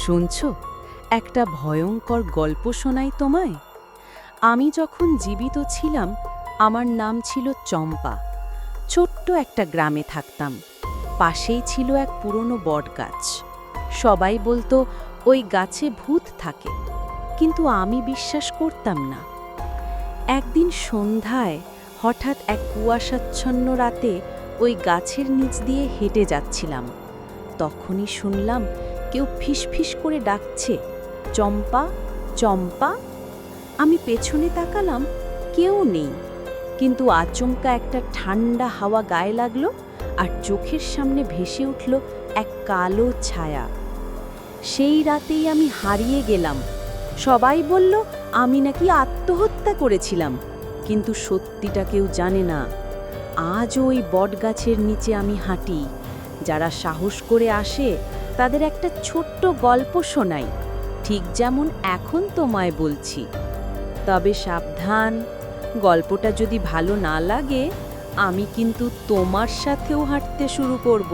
শুনছ, একটা ভয়ঙ্কর গল্প শোনাই তোমায়। আমি যখন জীবিত ছিলাম, আমার নাম ছিল চম্পা। ছোট্ট একটা গ্রামে থাকতাম। পাশেই ছিল এক পুরনো বটগাছ। সবাই বলতো ওই গাছে ভূত থাকে, কিন্তু আমি বিশ্বাস করতাম না। একদিন সন্ধ্যায় হঠাৎ এক কুয়াশাচ্ছন্ন রাতে ওই গাছের নিচ দিয়ে হেঁটে যাচ্ছিলাম। তখনই শুনলাম কেউ ফিসফিস করে ডাকছে, চম্পা, চম্পা। আমি পেছনে তাকালাম, কেউ নেই, কিন্তু আচমকা একটা ঠান্ডা হাওয়া গায়ে লাগলো আর চোখের সামনে ভেসে উঠল এক কালো ছায়া। সেই রাতেই আমি হারিয়ে গেলাম। সবাই বলল আমি নাকি আত্মহত্যা করেছিলাম, কিন্তু সত্যিটা কেউ জানে না। আজও ওই বটগাছের নিচে আমি হাঁটি। যারা সাহস করে আসে তাদের একটা ছোট্ট গল্প শোনাই, ঠিক যেমন এখন তোমায় বলছি। তবে সাবধান, গল্পটা যদি ভালো না লাগে, আমি কিন্তু তোমার সাথেও হাঁটতে শুরু করব।